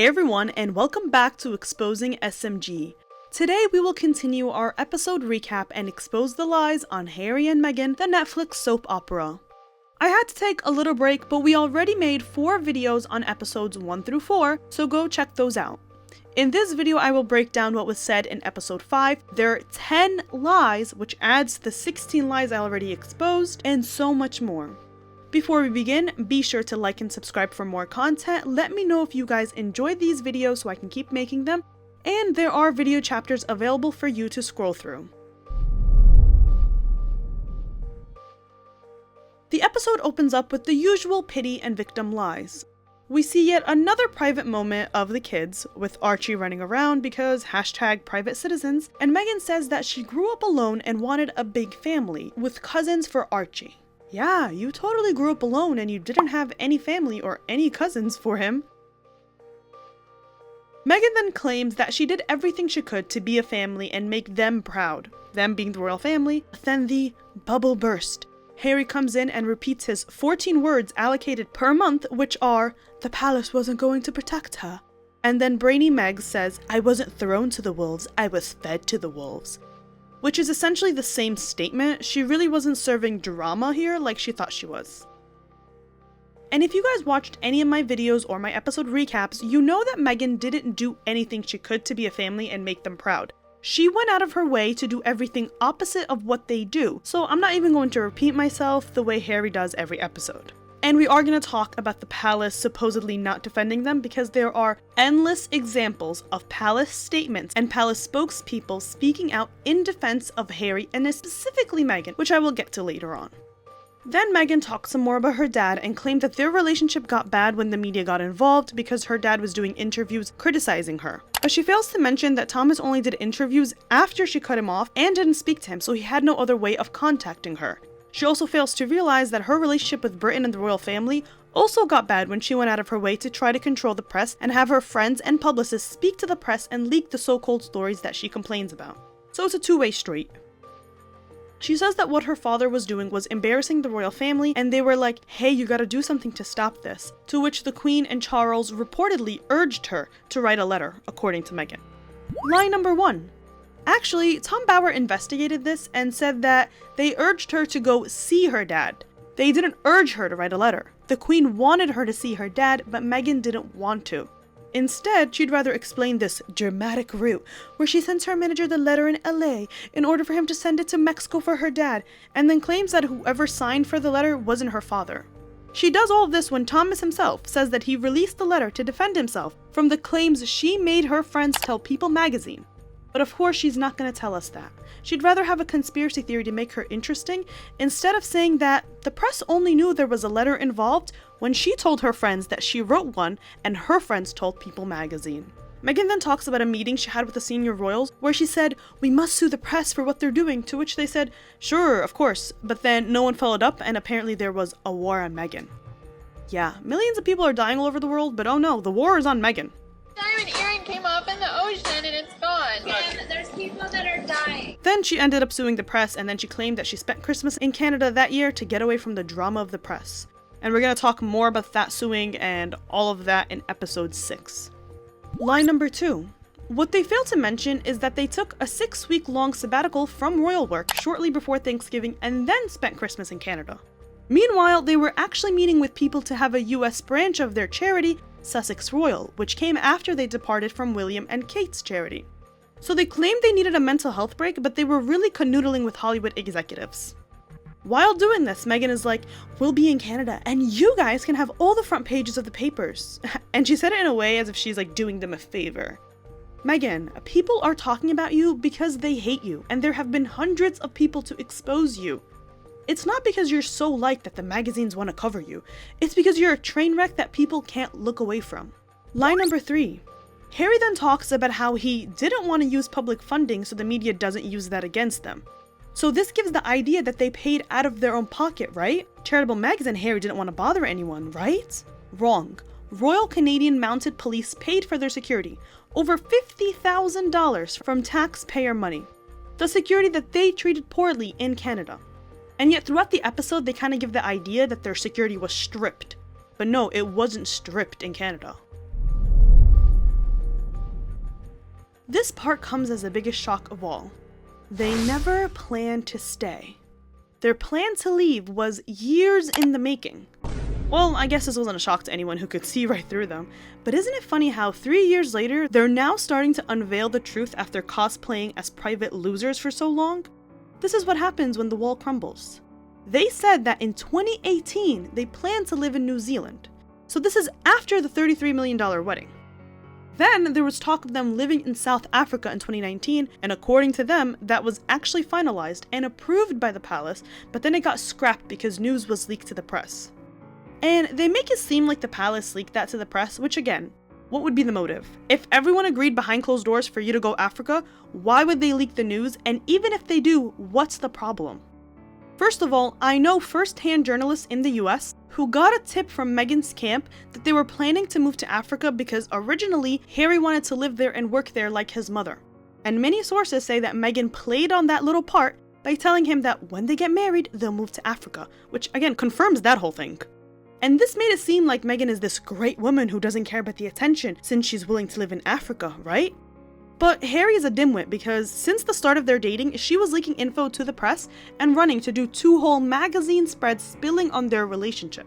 Hey everyone, and welcome back to Exposing SMG. Today we will continue our episode recap and expose the lies on Harry and Meghan, the Netflix soap opera. I had to take a little break, but we already made 4 videos on episodes 1 through 4, so go check those out. In this video I will break down what was said in episode 5, there are 10 lies, which adds to the 16 lies I already exposed, and so much more. Before we begin, be sure to like and subscribe for more content. Let me know if you guys enjoyed these videos so I can keep making them, and there are video chapters available for you to scroll through. The episode opens up with the usual pity and victim lies. We see yet another private moment of the kids, with Archie running around because #private citizens, and Meghan says that she grew up alone and wanted a big family, with cousins for Archie. Yeah, you totally grew up alone and you didn't have any family or any cousins for him. Meghan then claims that she did everything she could to be a family and make them proud, them being the royal family. But then the bubble burst. Harry comes in and repeats his 14 words allocated per month, which are, "The palace wasn't going to protect her." And then brainy Meg says, "I wasn't thrown to the wolves, I was fed to the wolves." Which is essentially the same statement. She really wasn't serving drama here like she thought she was. And if you guys watched any of my videos or my episode recaps, you know that Meghan didn't do anything she could to be a family and make them proud. She went out of her way to do everything opposite of what they do, so I'm not even going to repeat myself the way Harry does every episode. And we are going to talk about the palace supposedly not defending them because there are endless examples of palace statements and palace spokespeople speaking out in defense of Harry and specifically Meghan, which I will get to later on. Then Meghan talks some more about her dad and claimed that their relationship got bad when the media got involved because her dad was doing interviews criticizing her. But she fails to mention that Thomas only did interviews after she cut him off and didn't speak to him, so he had no other way of contacting her. She also fails to realize that her relationship with Britain and the royal family also got bad when she went out of her way to try to control the press and have her friends and publicists speak to the press and leak the so-called stories that she complains about. So it's a two-way street. She says that what her father was doing was embarrassing the royal family, and they were like, "Hey, you gotta do something to stop this." To which the Queen and Charles reportedly urged her to write a letter, according to Meghan. Lie number 1. Actually, Tom Bower investigated this and said that they urged her to go see her dad. They didn't urge her to write a letter. The Queen wanted her to see her dad, but Meghan didn't want to. Instead, she'd rather explain this dramatic route, where she sends her manager the letter in LA in order for him to send it to Mexico for her dad, and then claims that whoever signed for the letter wasn't her father. She does all of this when Thomas himself says that he released the letter to defend himself from the claims she made her friends tell People magazine. But of course she's not going to tell us that. She'd rather have a conspiracy theory to make her interesting, instead of saying that the press only knew there was a letter involved when she told her friends that she wrote one and her friends told People magazine. Meghan then talks about a meeting she had with the senior royals where she said, "We must sue the press for what they're doing," to which they said, "Sure, of course," but then no one followed up and apparently there was a war on Meghan. Yeah, millions of people are dying all over the world, but oh no, the war is on Meghan. Diamond earring came off in the ocean and it's gone. And there's people that are dying. Then she ended up suing the press, and then she claimed that she spent Christmas in Canada that year to get away from the drama of the press. And we're going to talk more about that suing and all of that in episode 6. Lie number 2. What they failed to mention is that they took a 6-week-long sabbatical from royal work shortly before Thanksgiving and then spent Christmas in Canada. Meanwhile, they were actually meeting with people to have a US branch of their charity, Sussex Royal, which came after they departed from William and Kate's charity. So they claimed they needed a mental health break, but they were really canoodling with Hollywood executives. While doing this, Meghan is like, "We'll be in Canada, and you guys can have all the front pages of the papers." And she said it in a way as if she's like doing them a favor. Meghan, people are talking about you because they hate you, and there have been hundreds of people to expose you. It's not because you're so liked that the magazines want to cover you. It's because you're a train wreck that people can't look away from. Lie number 3. Harry then talks about how he didn't want to use public funding so the media doesn't use that against them. So this gives the idea that they paid out of their own pocket, right? Charitable Megs and Harry didn't want to bother anyone, right? Wrong. Royal Canadian Mounted Police paid for their security, over $50,000 from taxpayer money. The security that they treated poorly in Canada. And yet throughout the episode, they kind of give the idea that their security was stripped. But no, it wasn't stripped in Canada. This part comes as the biggest shock of all. They never planned to stay. Their plan to leave was years in the making. Well, I guess this wasn't a shock to anyone who could see right through them, but isn't it funny how 3 years later, they're now starting to unveil the truth after cosplaying as private losers for so long? This is what happens when the wall crumbles. They said that in 2018, they planned to live in New Zealand. So this is after the $33 million wedding. Then there was talk of them living in South Africa in 2019, and according to them, that was actually finalized and approved by the palace, but then it got scrapped because news was leaked to the press. And they make it seem like the palace leaked that to the press, which again, what would be the motive? If everyone agreed behind closed doors for you to go Africa, why would they leak the news? And even if they do, what's the problem? First of all, I know first-hand journalists in the US who got a tip from Meghan's camp that they were planning to move to Africa because originally Harry wanted to live there and work there like his mother. And many sources say that Meghan played on that little part by telling him that when they get married, they'll move to Africa, which again confirms that whole thing. And this made it seem like Meghan is this great woman who doesn't care about the attention since she's willing to live in Africa, right? But Harry is a dimwit because since the start of their dating, she was leaking info to the press and running to do 2 whole magazine spreads spilling on their relationship.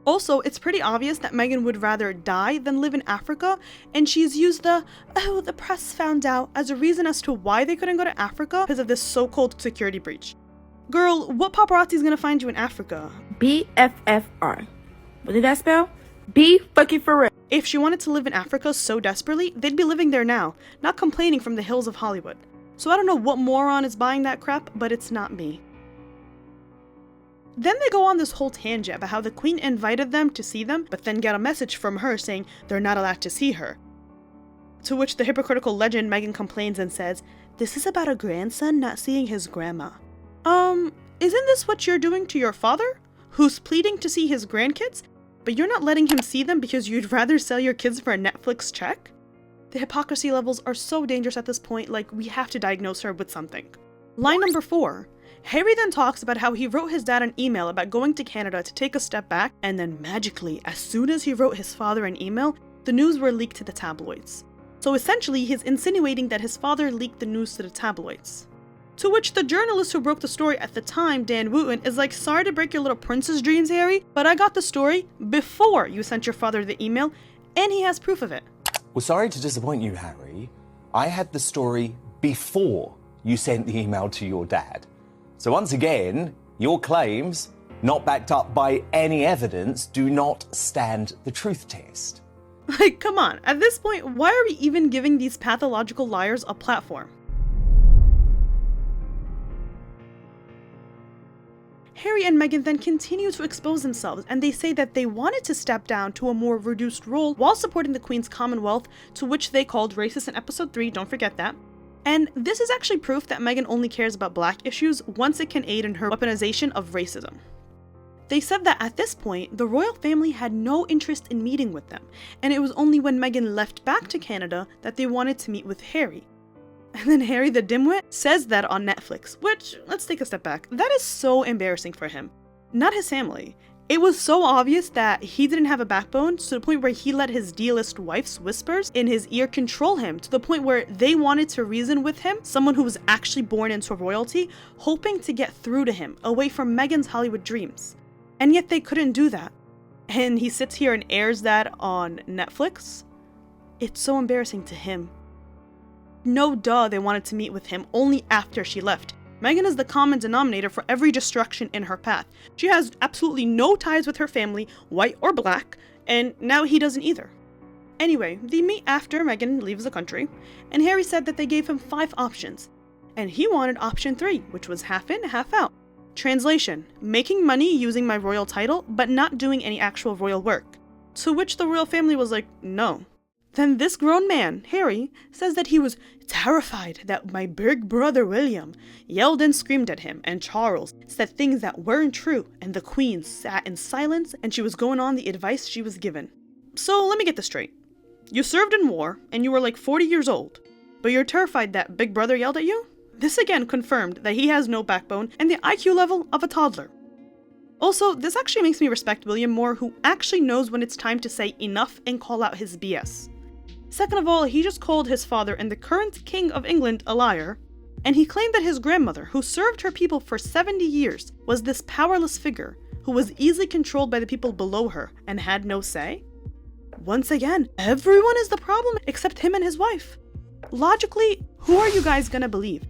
Also, it's pretty obvious that Meghan would rather die than live in Africa, and she's used the press found out as a reason as to why they couldn't go to Africa because of this so-called security breach. Girl, what paparazzi's gonna find you in Africa? BFFR. What did that spell? B fucking for real. If she wanted to live in Africa so desperately, they'd be living there now, not complaining from the hills of Hollywood. So I don't know what moron is buying that crap, but it's not me. Then they go on this whole tangent about how the Queen invited them to see them, but then get a message from her saying they're not allowed to see her. To which the hypocritical legend Meghan complains and says, "This is about a grandson not seeing his grandma." Isn't this what you're doing to your father, who's pleading to see his grandkids, but you're not letting him see them because you'd rather sell your kids for a Netflix check? The hypocrisy levels are so dangerous at this point, like we have to diagnose her with something. Line number 4. Harry then talks about how he wrote his dad an email about going to Canada to take a step back, and then magically, as soon as he wrote his father an email, the news were leaked to the tabloids. So essentially, he's insinuating that his father leaked the news to the tabloids. To which the journalist who broke the story at the time, Dan Wooten, is like, "Sorry to break your little princess dreams, Harry, but I got the story before you sent your father the email, and he has proof of it." Well, sorry to disappoint you, Harry. I had the story before you sent the email to your dad. So once again, your claims, not backed up by any evidence, do not stand the truth test. Like, come on, at this point, why are we even giving these pathological liars a platform? Harry and Meghan then continue to expose themselves, and they say that they wanted to step down to a more reduced role while supporting the Queen's Commonwealth, to which they called racist in episode 3, don't forget that. And this is actually proof that Meghan only cares about black issues once it can aid in her weaponization of racism. They said that at this point, the royal family had no interest in meeting with them, and it was only when Meghan left back to Canada that they wanted to meet with Harry. And then Harry the dimwit says that on Netflix, which, let's take a step back, that is so embarrassing for him. Not his family. It was so obvious that he didn't have a backbone to the point where he let his D-list wife's whispers in his ear control him, to the point where they wanted to reason with him, someone who was actually born into royalty, hoping to get through to him, away from Meghan's Hollywood dreams. And yet they couldn't do that. And he sits here and airs that on Netflix. It's so embarrassing to him. No duh, they wanted to meet with him only after she left. Meghan is the common denominator for every destruction in her path. She has absolutely no ties with her family, white or black, and now he doesn't either. Anyway, they meet after Meghan leaves the country, and Harry said that they gave him 5 options, and he wanted option 3, which was half in, half out. Translation: making money using my royal title, but not doing any actual royal work. To which the royal family was like, no. Then this grown man, Harry, says that he was terrified that my big brother William yelled and screamed at him, and Charles said things that weren't true, and the Queen sat in silence and she was going on the advice she was given. So let me get this straight. You served in war and you were like 40 years old, but you're terrified that big brother yelled at you? This again confirmed that he has no backbone and the IQ level of a toddler. Also, this actually makes me respect William more, who actually knows when it's time to say enough and call out his BS. Second of all, he just called his father and the current King of England a liar. And he claimed that his grandmother, who served her people for 70 years, was this powerless figure who was easily controlled by the people below her and had no say. Once again, everyone is the problem except him and his wife. Logically, who are you guys gonna believe?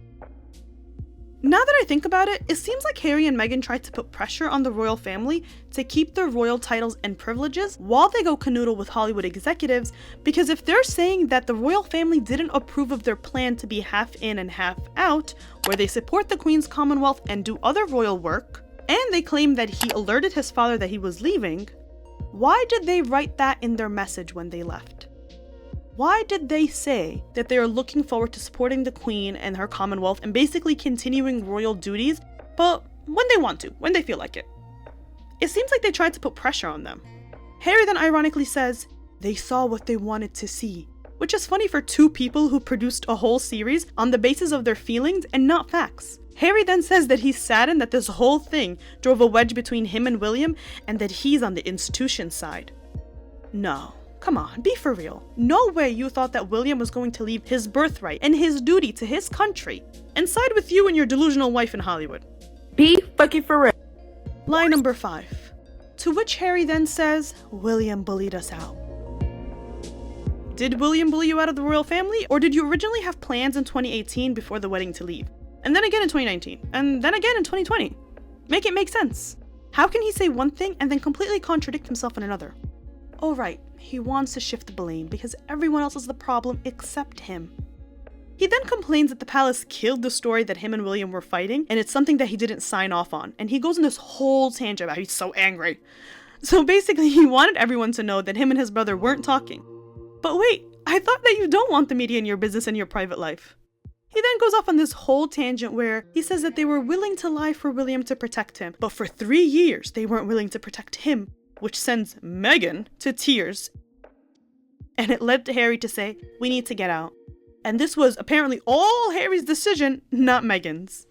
Now that I think about it, it seems like Harry and Meghan tried to put pressure on the royal family to keep their royal titles and privileges while they go canoodle with Hollywood executives, because if they're saying that the royal family didn't approve of their plan to be half in and half out, where they support the Queen's Commonwealth and do other royal work, and they claim that he alerted his father that he was leaving, why did they write that in their message when they left? Why did they say that they are looking forward to supporting the Queen and her Commonwealth and basically continuing royal duties, but when they want to, when they feel like it? It seems like they tried to put pressure on them. Harry then ironically says, they saw what they wanted to see, which is funny for two people who produced a whole series on the basis of their feelings and not facts. Harry then says that he's saddened that this whole thing drove a wedge between him and William and that he's on the institution side. No. Come on, be for real. No way you thought that William was going to leave his birthright and his duty to his country and side with you and your delusional wife in Hollywood. Be fucking for real. Lie number 5. To which Harry then says, William bullied us out. Did William bully you out of the royal family, or did you originally have plans in 2018 before the wedding to leave? And then again in 2019, and then again in 2020? Make it make sense. How can he say one thing and then completely contradict himself in another? Oh right, he wants to shift the blame because everyone else is the problem except him. He then complains that the palace killed the story that him and William were fighting, and it's something that he didn't sign off on, and he goes in this whole tangent about how he's so angry. So basically he wanted everyone to know that him and his brother weren't talking. But wait, I thought that you don't want the media in your business and your private life. He then goes off on this whole tangent where he says that they were willing to lie for William to protect him, but for 3 years they weren't willing to protect him, which sends Meghan to tears. And it led to Harry to say, we need to get out. And this was apparently all Harry's decision, not Meghan's.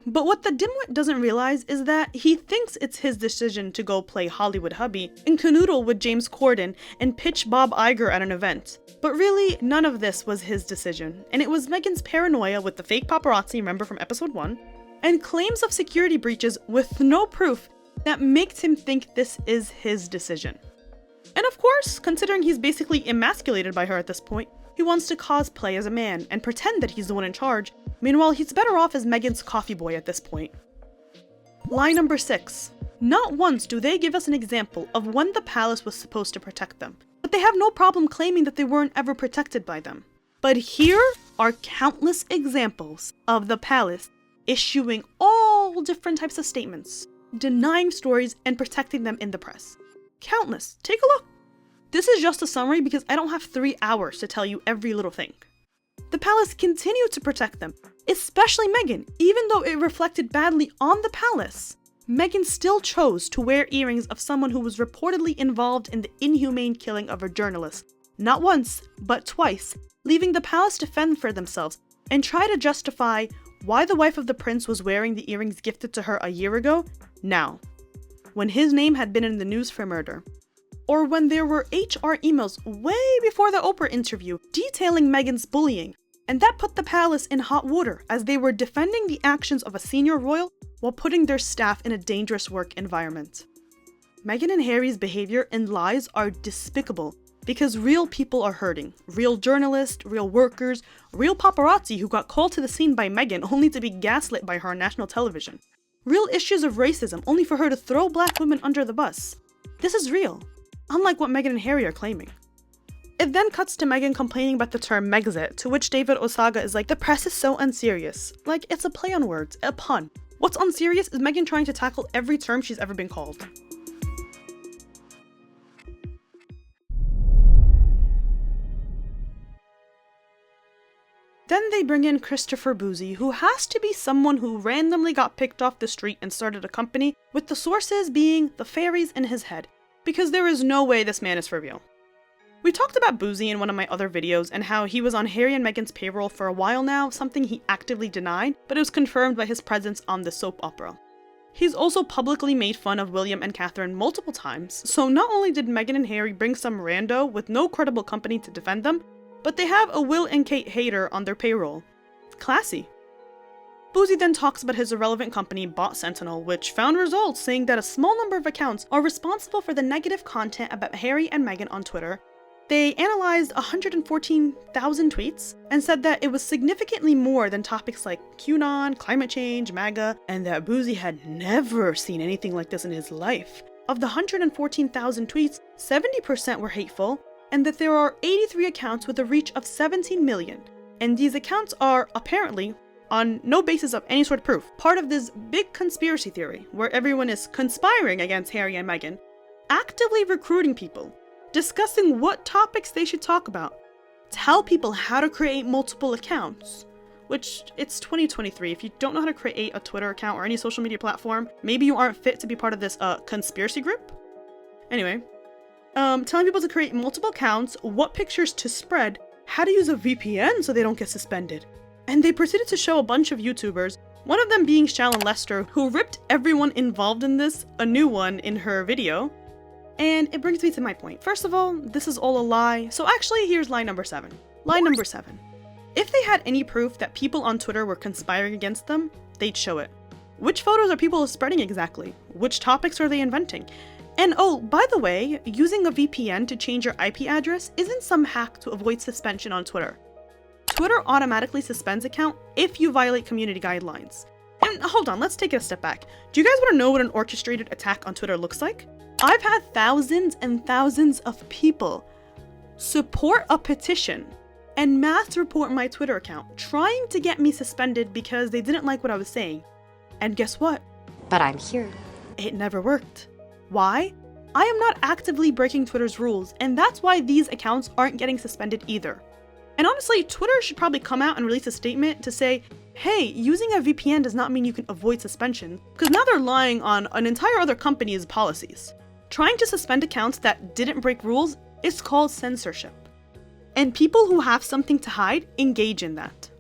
But what the dimwit doesn't realize is that he thinks it's his decision to go play Hollywood hubby and canoodle with James Corden and pitch Bob Iger at an event. But really, none of this was his decision, and it was Meghan's paranoia with the fake paparazzi, remember from episode 1, and claims of security breaches with no proof that makes him think this is his decision. And of course, considering he's basically emasculated by her at this point, he wants to cosplay as a man and pretend that he's the one in charge. Meanwhile, he's better off as Meghan's coffee boy at this point. Lie number 6. Not once do they give us an example of when the palace was supposed to protect them, but they have no problem claiming that they weren't ever protected by them. But here are countless examples of the palace issuing all different types of statements, denying stories and protecting them in the press. Countless. Take a look. This is just a summary because I don't have 3 hours to tell you every little thing. The palace continued to protect them, especially Meghan, even though it reflected badly on the palace. Meghan still chose to wear earrings of someone who was reportedly involved in the inhumane killing of a journalist, not once, but twice, leaving the palace to fend for themselves and try to justify why the wife of the prince was wearing the earrings gifted to her a year ago, now, when his name had been in the news for murder. Or when there were HR emails way before the Oprah interview detailing Meghan's bullying, and that put the palace in hot water as they were defending the actions of a senior royal while putting their staff in a dangerous work environment. Meghan and Harry's behavior and lies are despicable because real people are hurting. Real journalists, real workers, real paparazzi who got called to the scene by Meghan only to be gaslit by her on national television. Real issues of racism only for her to throw black women under the bus. This is real, unlike what Meghan and Harry are claiming. It then cuts to Meghan complaining about the term Megxit, to which David Osaga is like, the press is so unserious. Like, it's a play on words, a pun. What's unserious is Meghan trying to tackle every term she's ever been called. Then they bring in Christopher Bouzy, who has to be someone who randomly got picked off the street and started a company, with the sources being the fairies in his head, because there is no way this man is for real. We talked about Bouzy in one of my other videos and how he was on Harry and Meghan's payroll for a while now, something he actively denied, but it was confirmed by his presence on the soap opera. He's also publicly made fun of William and Catherine multiple times, so not only did Meghan and Harry bring some rando with no credible company to defend them, but they have a Will and Kate hater on their payroll. Classy. Bouzy then talks about his irrelevant company, Bot Sentinel, which found results saying that a small number of accounts are responsible for the negative content about Harry and Meghan on Twitter. They analyzed 114,000 tweets and said that it was significantly more than topics like QAnon, climate change, MAGA, and that Bouzy had never seen anything like this in his life. Of the 114,000 tweets, 70% were hateful, and that there are 83 accounts with a reach of 17 million. And these accounts are, apparently, on no basis of any sort of proof, part of this big conspiracy theory where everyone is conspiring against Harry and Meghan, actively recruiting people, discussing what topics they should talk about, tell people how to create multiple accounts, which it's 2023. If you don't know how to create a Twitter account or any social media platform, maybe you aren't fit to be part of this conspiracy group. Anyway, telling people to create multiple accounts, what pictures to spread, how to use a VPN so they don't get suspended. And they proceeded to show a bunch of YouTubers, one of them being Shallon Lester, who ripped everyone involved in this a new one in her video. And it brings me to my point. First of all, this is all a lie. So actually, here's lie number 7. Lie number 7. If they had any proof that people on Twitter were conspiring against them, they'd show it. Which photos are people spreading exactly? Which topics are they inventing? And oh, by the way, using a VPN to change your IP address isn't some hack to avoid suspension on Twitter. Twitter automatically suspends account if you violate community guidelines. And hold on, let's take it a step back. Do you guys want to know what an orchestrated attack on Twitter looks like? I've had thousands and thousands of people support a petition and mass report my Twitter account, trying to get me suspended because they didn't like what I was saying. And guess what? But I'm here. It never worked. Why? I am not actively breaking Twitter's rules, and that's why these accounts aren't getting suspended either. And honestly, Twitter should probably come out and release a statement to say, hey, using a VPN does not mean you can avoid suspension, because now they're lying on an entire other company's policies. Trying to suspend accounts that didn't break rules is called censorship. And people who have something to hide engage in that.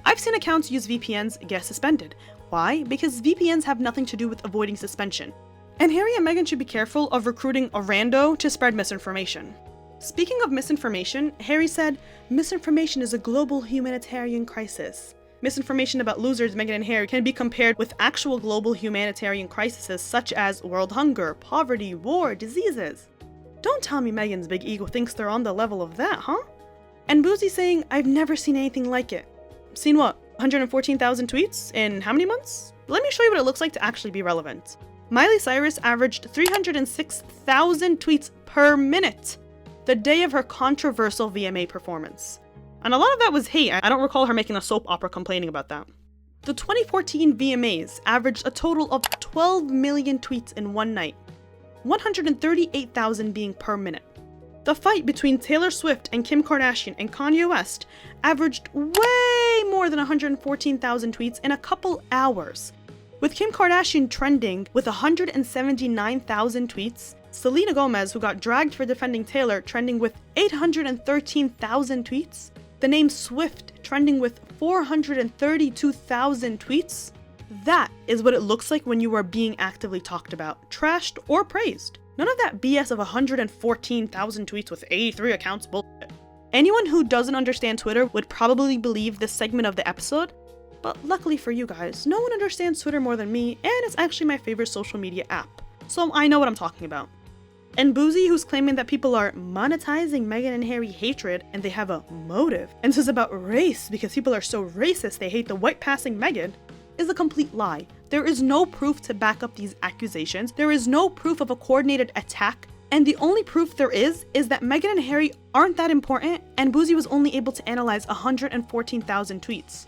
I've seen accounts use VPNs get suspended. Why? Because VPNs have nothing to do with avoiding suspension. And Harry and Meghan should be careful of recruiting a rando to spread misinformation. Speaking of misinformation, Harry said, misinformation is a global humanitarian crisis. Misinformation about losers Meghan and Harry can be compared with actual global humanitarian crises such as world hunger, poverty, war, diseases. Don't tell me Meghan's big ego thinks they're on the level of that, huh? And Bouzy saying, I've never seen anything like it. Seen what? 114,000 tweets in how many months? Let me show you what it looks like to actually be relevant. Miley Cyrus averaged 306,000 tweets per minute the day of her controversial VMA performance. And a lot of that was hate. I don't recall her making a soap opera complaining about that. The 2014 VMAs averaged a total of 12 million tweets in one night, 138,000 being per minute. The fight between Taylor Swift and Kim Kardashian and Kanye West averaged way more than 114,000 tweets in a couple hours, with Kim Kardashian trending with 179,000 tweets, Selena Gomez, who got dragged for defending Taylor, trending with 813,000 tweets, the name Swift trending with 432,000 tweets. That is what it looks like when you are being actively talked about, trashed, or praised. None of that BS of 114,000 tweets with 83 accounts bullshit. Anyone who doesn't understand Twitter would probably believe this segment of the episode, but luckily for you guys, no one understands Twitter more than me, and it's actually my favorite social media app. So I know what I'm talking about. And Bouzy, who's claiming that people are monetizing Meghan and Harry hatred and they have a motive, and this is about race because people are so racist they hate the white passing Meghan, is a complete lie. There is no proof to back up these accusations. There is no proof of a coordinated attack. And the only proof there is that Meghan and Harry aren't that important, and Bouzy was only able to analyze 114,000 tweets.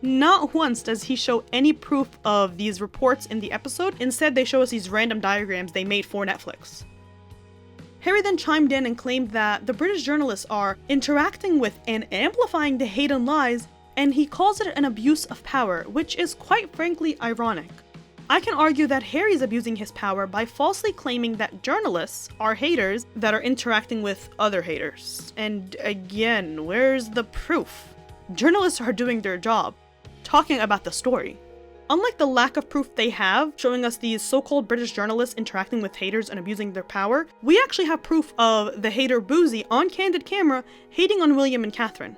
Not once does he show any proof of these reports in the episode. Instead, they show us these random diagrams they made for Netflix. Harry then chimed in and claimed that the British journalists are interacting with and amplifying the hate and lies, and he calls it an abuse of power, which is quite frankly ironic. I can argue that Harry's abusing his power by falsely claiming that journalists are haters that are interacting with other haters. And again, where's the proof? Journalists are doing their job, talking about the story. Unlike the lack of proof they have, showing us these so-called British journalists interacting with haters and abusing their power, we actually have proof of the hater Bouzy on candid camera hating on William and Catherine.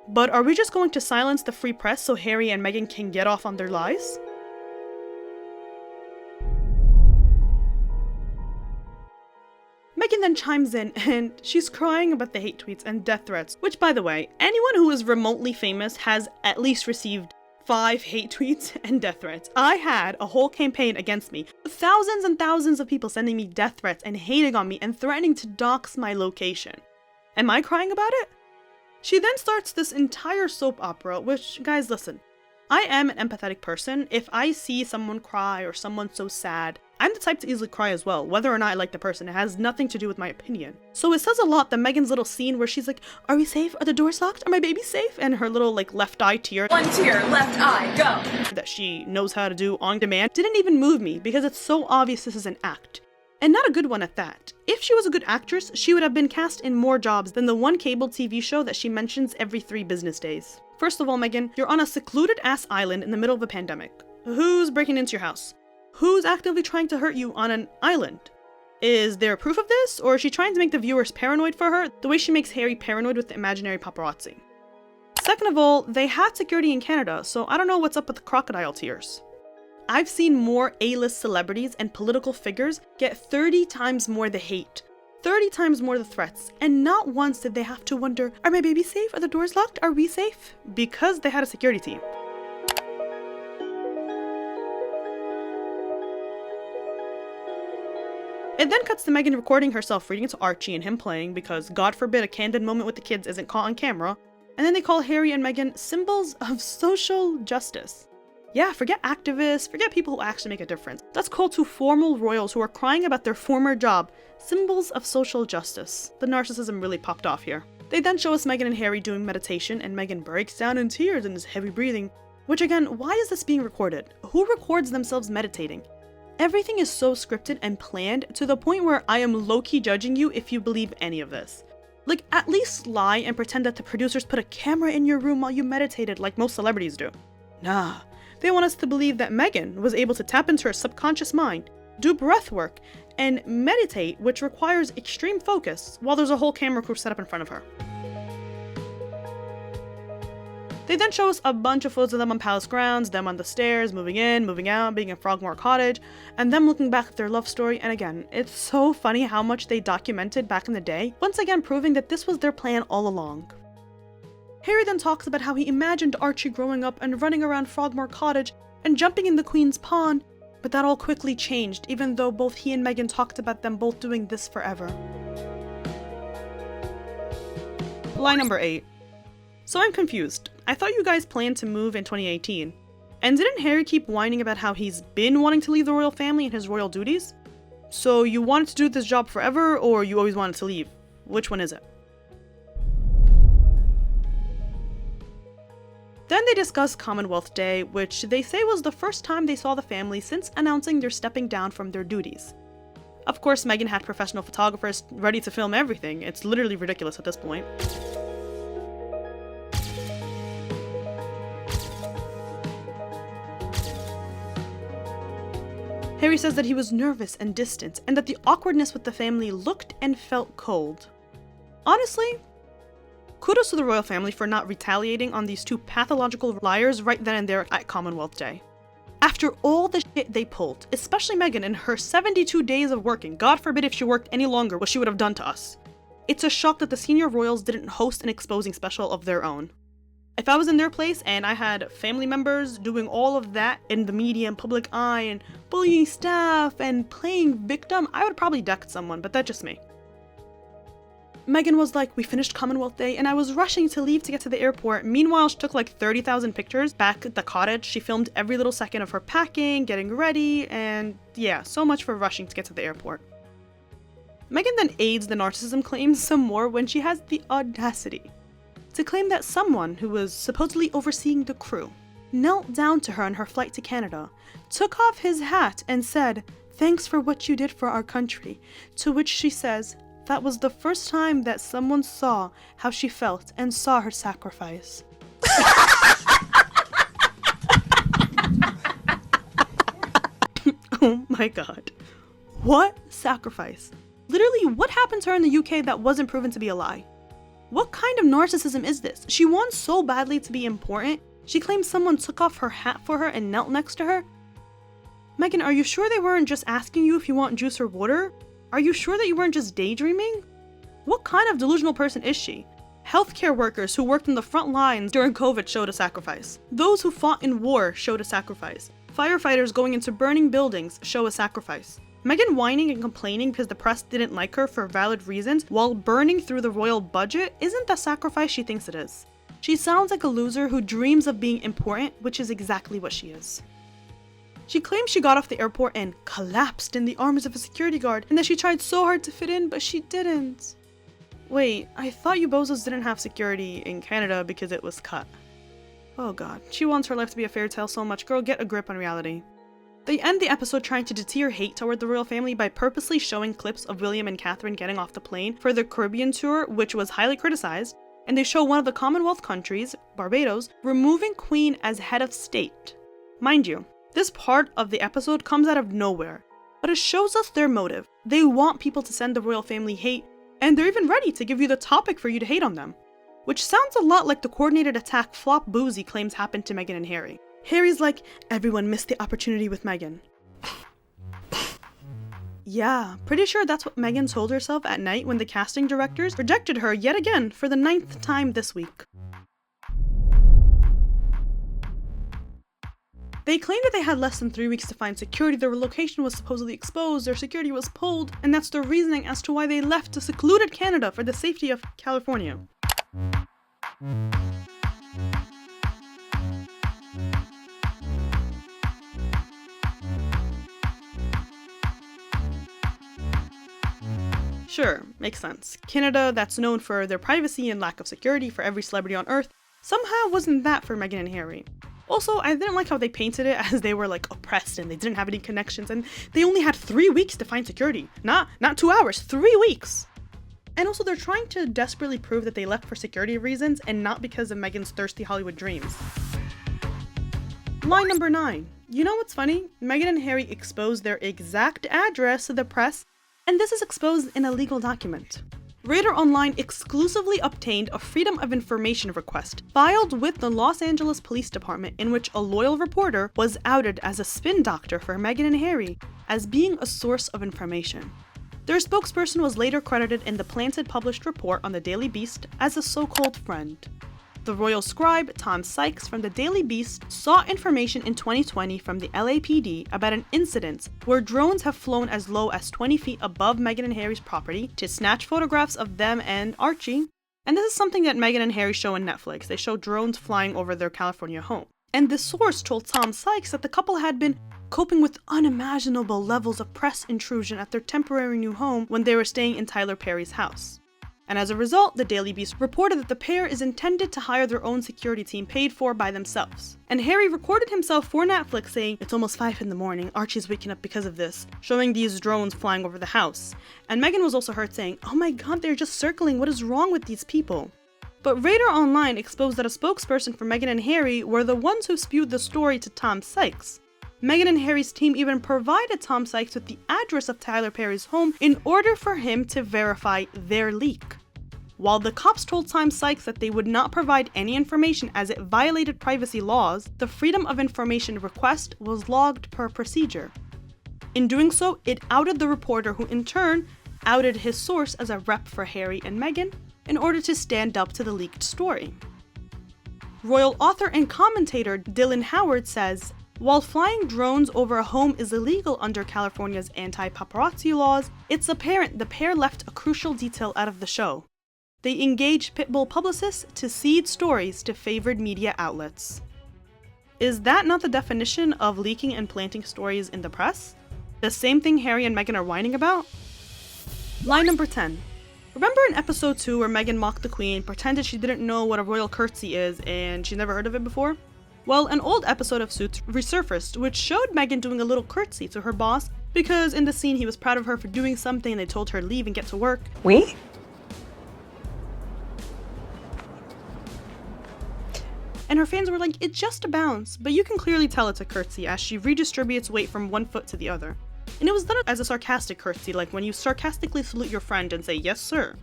But are we just going to silence the free press so Harry and Meghan can get off on their lies? Meghan then chimes in and she's crying about the hate tweets and death threats, which, by the way, anyone who is remotely famous has at least received 5 hate tweets and death threats. I had a whole campaign against me, thousands and thousands of people sending me death threats and hating on me and threatening to dox my location. Am I crying about it? She then starts this entire soap opera, which, guys, listen. I am an empathetic person. If I see someone cry or someone so sad, I'm the type to easily cry as well, whether or not I like the person. It has nothing to do with my opinion. So it says a lot that Meghan's little scene where she's like, are we safe? Are the doors locked? Are my babies safe? And her little left eye tear. 1 tear, left eye, go. That she knows how to do on demand didn't even move me because it's so obvious this is an act. And not a good one at that. If she was a good actress, she would have been cast in more jobs than the one cable TV show that she mentions every 3 business days. First of all, Meghan, you're on a secluded ass island in the middle of a pandemic. Who's breaking into your house? Who's actively trying to hurt you on an island? Is there proof of this, or is she trying to make the viewers paranoid for her, the way she makes Harry paranoid with the imaginary paparazzi? Second of all, they had security in Canada, so I don't know what's up with the crocodile tears. I've seen more A-list celebrities and political figures get 30 times more the hate, 30 times more the threats, and not once did they have to wonder, are my babies safe? Are the doors locked? Are we safe? Because they had a security team. It then cuts to Meghan recording herself reading to Archie and him playing because, God forbid, a candid moment with the kids isn't caught on camera, and then they call Harry and Meghan symbols of social justice. Yeah, forget activists, forget people who actually make a difference. Let's call 2 formal royals who are crying about their former job symbols of social justice. The narcissism really popped off here. They then show us Meghan and Harry doing meditation, and Meghan breaks down in tears and is heavy breathing. Which again, why is this being recorded? Who records themselves meditating? Everything is so scripted and planned to the point where I am low-key judging you if you believe any of this. Like, at least lie and pretend that the producers put a camera in your room while you meditated like most celebrities do. Nah. They want us to believe that Meghan was able to tap into her subconscious mind, do breath work, and meditate, which requires extreme focus, while there's a whole camera crew set up in front of her. They then show us a bunch of photos of them on palace grounds, them on the stairs, moving in, moving out, being in Frogmore Cottage, and them looking back at their love story. And again, it's so funny how much they documented back in the day, once again proving that this was their plan all along. Harry then talks about how he imagined Archie growing up and running around Frogmore Cottage and jumping in the Queen's pond, but that all quickly changed, even though both he and Meghan talked about them both doing this forever. Line number 8. So I'm confused. I thought you guys planned to move in 2018. And didn't Harry keep whining about how he's been wanting to leave the royal family and his royal duties? So you wanted to do this job forever, or you always wanted to leave? Which one is it? Then they discuss Commonwealth Day, which they say was the first time they saw the family since announcing they're stepping down from their duties. Of course, Meghan had professional photographers ready to film everything. It's literally ridiculous at this point. Harry says that he was nervous and distant, and that the awkwardness with the family looked and felt cold. Honestly, kudos to the royal family for not retaliating on these 2 pathological liars right then and there at Commonwealth Day. After all the shit they pulled, especially Meghan in her 72 days of working, God forbid if she worked any longer what she would have done to us. It's a shock that the senior royals didn't host an exposing special of their own. If I was in their place and I had family members doing all of that in the media and public eye and bullying staff and playing victim, I would probably deck someone, but that's just me. Meghan was like, we finished Commonwealth Day and I was rushing to leave to get to the airport. Meanwhile, she took like 30,000 pictures back at the cottage. She filmed every little second of her packing, getting ready, and yeah, so much for rushing to get to the airport. Meghan then aids the narcissism claims some more when she has the audacity to claim that someone who was supposedly overseeing the crew knelt down to her on her flight to Canada, took off his hat and said, "Thanks for what you did for our country," to which she says, that was the first time that someone saw how she felt and saw her sacrifice. Oh my god. What sacrifice? Literally, what happened to her in the UK that wasn't proven to be a lie? What kind of narcissism is this? She wants so badly to be important, she claims someone took off her hat for her and knelt next to her? Meghan, are you sure they weren't just asking you if you want juice or water? Are you sure that you weren't just daydreaming? What kind of delusional person is she? Healthcare workers who worked in the front lines during COVID showed a sacrifice. Those who fought in war showed a sacrifice. Firefighters going into burning buildings show a sacrifice. Meghan whining and complaining because the press didn't like her for valid reasons while burning through the royal budget isn't the sacrifice she thinks it is. She sounds like a loser who dreams of being important, which is exactly what she is. She claims she got off the airport and collapsed in the arms of a security guard and that she tried so hard to fit in, but she didn't. Wait, I thought you bozos didn't have security in Canada because it was cut. Oh god, she wants her life to be a fairy tale so much. Girl, get a grip on reality. They end the episode trying to deter hate toward the royal family by purposely showing clips of William and Catherine getting off the plane for their Caribbean tour, which was highly criticized, and they show one of the commonwealth countries, Barbados, removing Queen as head of state. Mind you, this part of the episode comes out of nowhere, but it shows us their motive. They want people to send the royal family hate, and they're even ready to give you the topic for you to hate on them. Which sounds a lot like the coordinated attack flop Bouzy claims happened to Meghan and Harry. Harry's like, everyone missed the opportunity with Meghan. Yeah, pretty sure that's what Meghan told herself at night when the casting directors rejected her yet again for the 9th time this week. They claimed that they had less than 3 weeks to find security, their location was supposedly exposed, their security was pulled, and that's their reasoning as to why they left to secluded Canada for the safety of California. Sure, makes sense. Canada, that's known for their privacy and lack of security for every celebrity on Earth, somehow wasn't that for Meghan and Harry. Also, I didn't like how they painted it as they were like oppressed and they didn't have any connections and they only had 3 weeks to find security. Not 2 hours, 3 weeks! And also they're trying to desperately prove that they left for security reasons and not because of Meghan's thirsty Hollywood dreams. Line number 9. You know what's funny? Meghan and Harry exposed their exact address to the press, and this is exposed in a legal document. Radar Online exclusively obtained a Freedom of Information request filed with the Los Angeles Police Department in which a loyal reporter was outed as a spin doctor for Meghan and Harry as being a source of information. Their spokesperson was later credited in the planted published report on the Daily Beast as a so-called friend. The royal scribe, Tom Sykes from the Daily Beast, sought information in 2020 from the LAPD about an incident where drones have flown as low as 20 feet above Meghan and Harry's property to snatch photographs of them and Archie. And this is something that Meghan and Harry show on Netflix. They show drones flying over their California home. And the source told Tom Sykes that the couple had been coping with unimaginable levels of press intrusion at their temporary new home when they were staying in Tyler Perry's house. And as a result, the Daily Beast reported that the pair is intended to hire their own security team paid for by themselves. And Harry recorded himself for Netflix saying, "It's almost 5 in the morning, Archie's waking up because of this," showing these drones flying over the house. And Meghan was also heard saying, "Oh my god, they're just circling, what is wrong with these people?" But Radar Online exposed that a spokesperson for Meghan and Harry were the ones who spewed the story to Tom Sykes. Meghan and Harry's team even provided Tom Sykes with the address of Tyler Perry's home in order for him to verify their leak. While the cops told Tom Sykes that they would not provide any information as it violated privacy laws, the Freedom of Information request was logged per procedure. In doing so, it outed the reporter who in turn outed his source as a rep for Harry and Meghan in order to stand up to the leaked story. Royal author and commentator Dylan Howard says, "While flying drones over a home is illegal under California's anti-paparazzi laws, it's apparent the pair left a crucial detail out of the show. They engaged pitbull publicists to seed stories to favored media outlets." Is that not the definition of leaking and planting stories in the press? The same thing Harry and Meghan are whining about? Line number 10. Remember in episode 2 where Meghan mocked the Queen, pretended she didn't know what a royal curtsey is and she never heard of it before? Well, an old episode of Suits resurfaced, which showed Meghan doing a little curtsy to her boss because in the scene he was proud of her for doing something and they told her to leave and get to work. And her fans were like, it's just a bounce, but you can clearly tell it's a curtsy as she redistributes weight from one foot to the other. And it was done as a sarcastic curtsy, like when you sarcastically salute your friend and say, yes sir.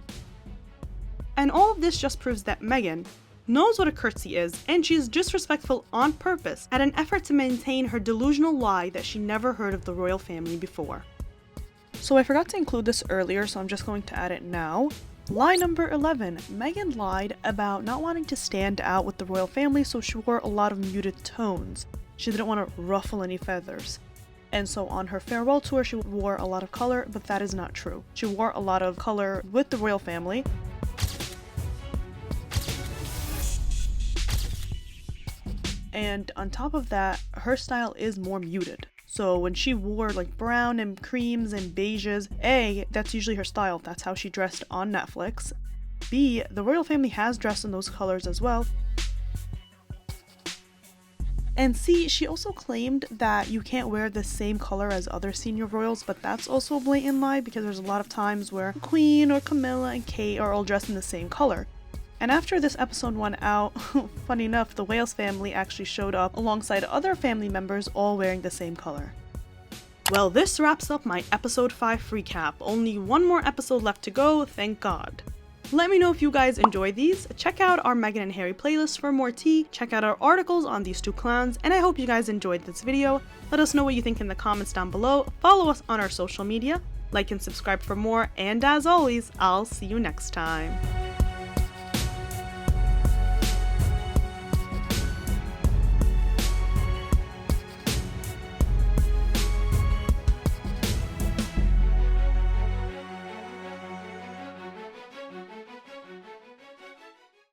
And all of this just proves that Meghan knows what a curtsy is, and she is disrespectful on purpose at an effort to maintain her delusional lie that she never heard of the royal family before. So I forgot to include this earlier, so I'm just going to add it now. Lie number 11. Meghan lied about not wanting to stand out with the royal family, so she wore a lot of muted tones. She didn't want to ruffle any feathers. And so on her farewell tour, she wore a lot of color, but that is not true. She wore a lot of color with the royal family. And on top of that, her style is more muted. So when she wore like brown and creams and beiges, A, that's usually her style. That's how she dressed on Netflix. B, the royal family has dressed in those colors as well. And C, she also claimed that you can't wear the same color as other senior royals, but that's also a blatant lie because there's a lot of times where Queen or Camilla and Kate are all dressed in the same color. And after this episode went out, funny enough, the Wales family actually showed up alongside other family members all wearing the same color. Well, this wraps up my episode 5 recap. Only one more episode left to go, thank God. Let me know if you guys enjoyed these. Check out our Meghan and Harry playlist for more tea. Check out our articles on these two clowns, and I hope you guys enjoyed this video. Let us know what you think in the comments down below. Follow us on our social media, like and subscribe for more, and as always, I'll see you next time.